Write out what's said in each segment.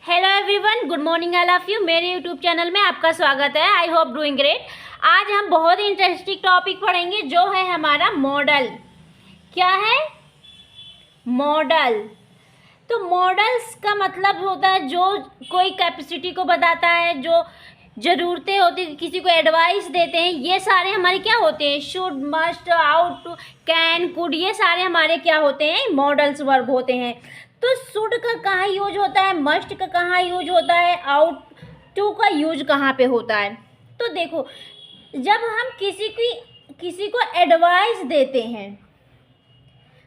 Hello everyone, good morning all of you. मेरे YouTube channel में आपका स्वागत है। I hope doing great. आज हम बहुत ही इंटरेस्टिंग टॉपिक पढ़ेंगे जो है हमारा मॉडल। क्या है? मॉडल। तो मॉडल्स का मतलब होता है जो कोई कैपेसिटी को बताता है, जो ज़रूरतें होती है, किसी को एडवाइस देते हैं। ये सारे हमारे क्या होते हैं? Should, must, ought to, can, could, ये सारे हमारे क्या होते हैं? मॉडल्स वर्ब होते हैं। तो शुड का कहाँ यूज होता है, मस्ट का कहाँ यूज होता है, आउट टू का यूज कहाँ पे होता है? तो देखो, जब हम किसी को एडवाइस देते हैं,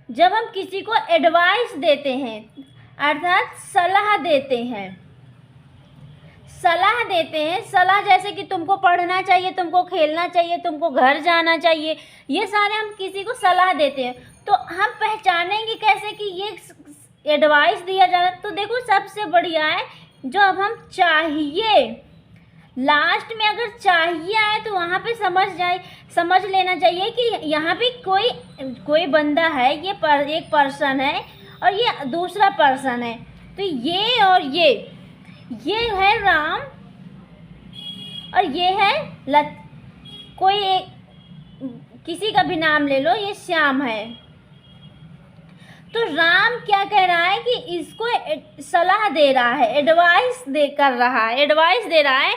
जब हम किसी को एडवाइस देते हैं अर्थात सलाह देते हैं, सलाह जैसे कि तुमको पढ़ना चाहिए, तुमको खेलना चाहिए, तुमको घर जाना चाहिए, ये सारे हम किसी को सलाह देते हैं। तो हम पहचानेंगे कैसे कि ये एडवाइस दिया जा रहा है? तो देखो, सबसे बढ़िया है जो अब हम चाहिए, लास्ट में अगर चाहिए आए तो वहाँ पे समझ लेना चाहिए कि यहाँ पे कोई बंदा है, एक पर्सन है और ये दूसरा पर्सन है। तो ये और ये है राम और ये है किसी का भी नाम ले लो, ये श्याम है। तो राम क्या कह रहा है कि इसको सलाह दे रहा है, एडवाइस दे रहा है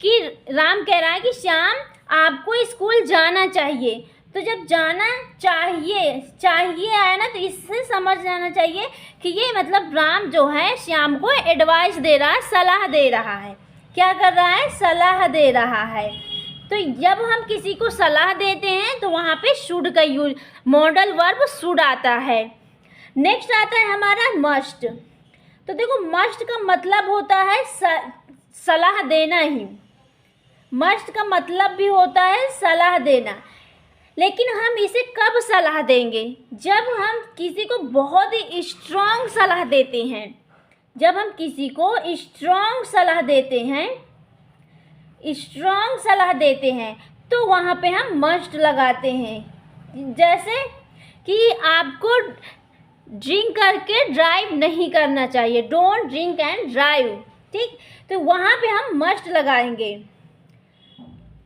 कि राम कह रहा है कि श्याम आपको स्कूल जाना चाहिए। तो जब जाना चाहिए आया ना, तो इससे समझ जाना चाहिए कि ये मतलब राम जो है श्याम को एडवाइस दे रहा है, सलाह दे रहा है। क्या कर रहा है? सलाह दे रहा है। तो जब हम किसी को सलाह देते हैं तो वहाँ पे शुड का यूज, मॉडल वर्ब शुड आता है। नेक्स्ट आता है हमारा मस्ट। तो देखो, मस्ट का मतलब होता है सलाह देना ही। मस्ट का मतलब भी होता है सलाह देना, लेकिन हम इसे कब सलाह देंगे? जब हम किसी को बहुत ही स्ट्रॉन्ग सलाह देते हैं। जब हम किसी को स्ट्रॉन्ग सलाह देते हैं तो वहाँ पे हम मस्ट लगाते हैं। जैसे कि आपको ड्रिंक करके ड्राइव नहीं करना चाहिए, डोंट ड्रिंक एंड ड्राइव, ठीक? तो वहाँ पे हम मस्ट लगाएंगे।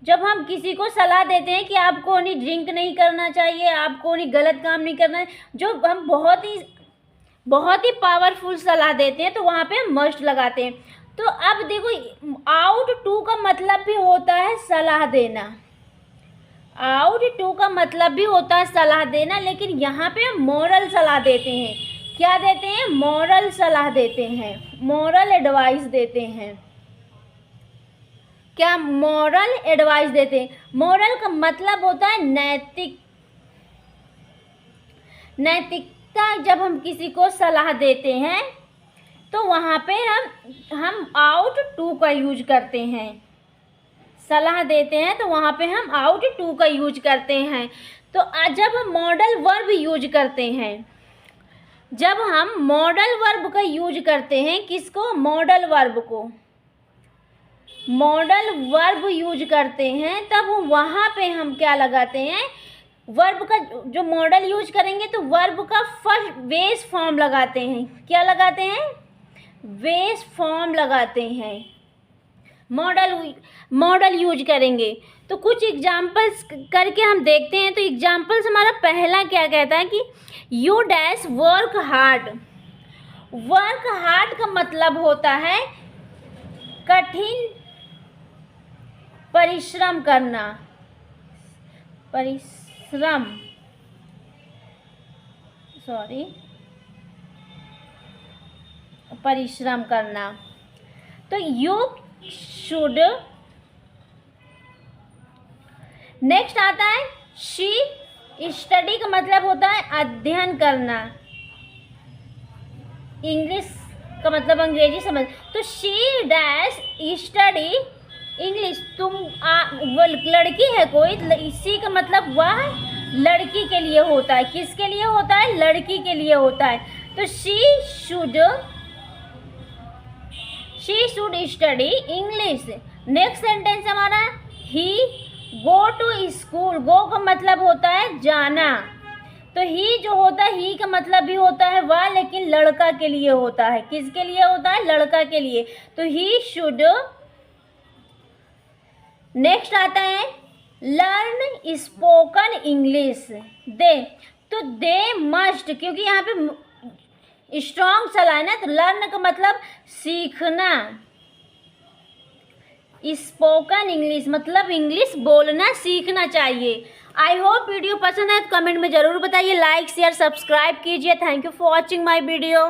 जब हम किसी को सलाह देते हैं कि आपको नहीं ड्रिंक नहीं करना चाहिए, आपको नहीं गलत काम नहीं करना है, जो हम बहुत ही पावरफुल सलाह देते हैं, तो वहाँ पे हम मस्ट लगाते हैं। तो अब देखो, आउट टू का मतलब भी होता है सलाह देना। आउट टू का मतलब भी होता है सलाह देना, लेकिन यहाँ पे हम मॉरल सलाह देते हैं। क्या देते हैं? मॉरल सलाह देते हैं, मॉरल एडवाइस देते हैं। क्या? मॉरल एडवाइस देते हैं। मॉरल का मतलब होता है नैतिकता। जब हम किसी को सलाह देते हैं तो वहाँ पे हम आउट टू का यूज करते हैं। सलाह देते हैं तो वहाँ पे हम आउट टू का यूज करते हैं। तो जब हम मॉडल वर्ब यूज करते हैं, जब हम मॉडल वर्ब का यूज करते हैं, किसको? मॉडल वर्ब को। मॉडल वर्ब यूज करते हैं तब वहाँ पे हम क्या लगाते हैं? वर्ब का जो मॉडल यूज करेंगे तो वर्ब का फर्स्ट बेस फॉर्म लगाते हैं। क्या लगाते हैं? बेस फॉर्म लगाते हैं। मॉडल यूज करेंगे। तो कुछ एग्जाम्पल्स करके हम देखते हैं। तो एग्जाम्पल्स हमारा पहला क्या कहता है कि you dash work hard. Work hard का मतलब होता है कठिन परिश्रम करना। परिश्रम करना। तो यू शुड। नेक्स्ट आता है शी स्टडी का मतलब होता है अध्ययन करना। इंग्लिश का मतलब अंग्रेजी समझ। तो शी डैश स्टडी इंग्लिश। वो लड़की है कोई, इसी का मतलब वह लड़की के लिए होता है। किसके लिए होता है? लड़की के लिए होता है। तो she should study English. Next sentence हमारा ही गो टू स्कूल। गो का मतलब होता है जाना। तो ही जो होता है, ही का मतलब भी होता है वह, लेकिन लड़का के लिए होता है। किसके लिए होता है? लड़का के लिए। तो ही शुड। नेक्स्ट आता है लर्न स्पोकन इंग्लिश। दे, तो दे मस्ट, क्योंकि यहाँ पे स्ट्रॉन्ग चला है ना, तो लर्न का मतलब सीखना, स्पोकन इंग्लिश मतलब इंग्लिश बोलना सीखना चाहिए। आई होप वीडियो पसंद है तो कमेंट में ज़रूर बताइए, लाइक शेयर सब्सक्राइब कीजिए। Thank you for watching my video.